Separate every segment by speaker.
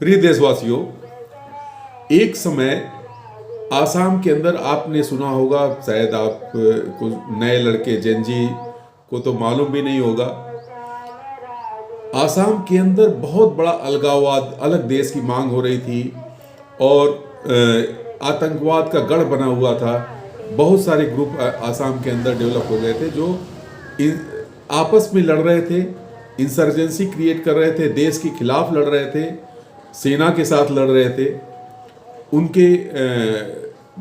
Speaker 1: प्रिय देशवासियों, एक समय आसाम के अंदर आपने सुना होगा, शायद आप को नए लड़के जेनजी को तो मालूम भी नहीं होगा। आसाम के अंदर बहुत बड़ा अलगाववाद, अलग देश की मांग हो रही थी और आतंकवाद का गढ़ बना हुआ था। बहुत सारे ग्रुप आसाम के अंदर डेवलप हो गए थे जो आपस में लड़ रहे थे, इंसर्जेंसी क्रिएट कर रहे थे, देश के खिलाफ लड़ रहे थे, सेना के साथ लड़ रहे थे। उनके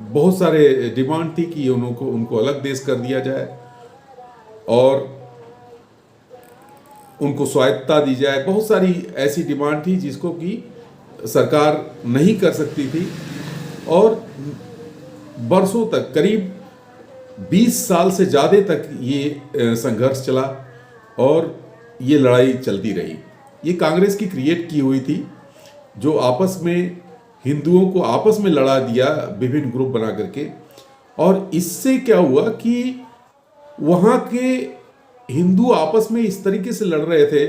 Speaker 1: बहुत सारे डिमांड थी कि उनको अलग देश कर दिया जाए और उनको स्वायत्तता दी जाए। बहुत सारी ऐसी डिमांड थी जिसको कि सरकार नहीं कर सकती थी और बरसों तक, करीब 20 साल से ज़्यादा तक ये संघर्ष चला और ये लड़ाई चलती रही। ये कांग्रेस की क्रिएट की हुई थी जो आपस में हिंदुओं को आपस में लड़ा दिया विभिन्न ग्रुप बना करके। और इससे क्या हुआ कि वहाँ के हिंदू आपस में इस तरीके से लड़ रहे थे,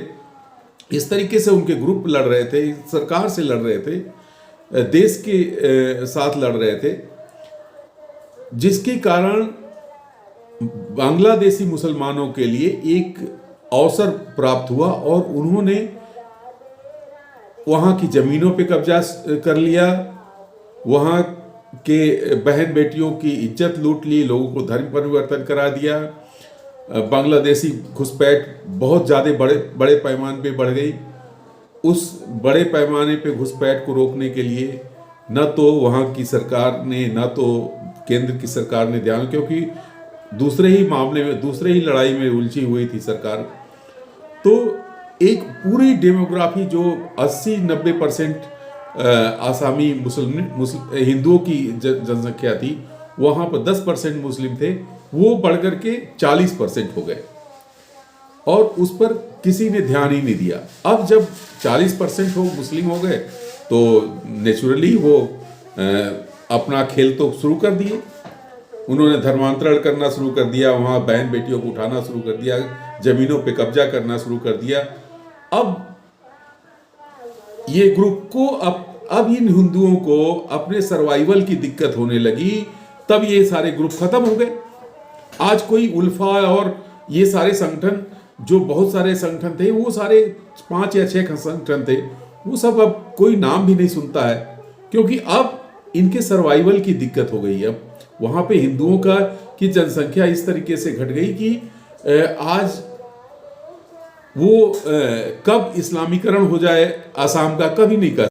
Speaker 1: इस तरीके से उनके ग्रुप लड़ रहे थे, सरकार से लड़ रहे थे, देश के साथ लड़ रहे थे, जिसके कारण बांग्लादेशी मुसलमानों के लिए एक अवसर प्राप्त हुआ और उन्होंने वहाँ की ज़मीनों पे कब्जा कर लिया, वहाँ के बहन बेटियों की इज्जत लूट ली, लोगों को धर्म परिवर्तन करा दिया। बांग्लादेशी घुसपैठ बहुत ज़्यादा बड़े पैमाने पे बढ़ गई। उस बड़े पैमाने पे घुसपैठ को रोकने के लिए न तो वहाँ की सरकार ने, न तो केंद्र की सरकार ने ध्यान, क्योंकि दूसरे ही मामले में, दूसरे ही लड़ाई में उलझी हुई थी सरकार। तो एक पूरी डेमोग्राफी जो 80-90% आसामी हिंदुओं की जनसंख्या थी, वहाँ पर 10% मुस्लिम थे, वो बढ़कर के 40% हो गए और उस पर किसी ने ध्यान ही नहीं दिया। अब जब 40% हो मुस्लिम हो गए तो नेचुरली वो अपना खेल तो शुरू कर दिए। उन्होंने धर्मांतरण करना शुरू कर दिया, वहाँ बहन बेटियों को उठाना शुरू कर दिया, ज़मीनों पे कब्जा करना शुरू कर दिया। अब ये ग्रुप को अब इन हिंदुओं को अपने सर्वाइवल की दिक्कत होने लगी, तब ये सारे ग्रुप खत्म हो गए। आज कोई उल्फा और ये सारे संगठन, जो बहुत सारे संगठन थे, वो सारे 5 या 6 संगठन थे, वो सब अब कोई नाम भी नहीं सुनता है, क्योंकि अब इनके सर्वाइवल की दिक्कत हो गई। अब वहाँ पे हिंदुओं की जनसंख्या इस तरीके से घट गई कि आज वो कब इस्लामीकरण हो जाए आसाम का कभी नहीं कह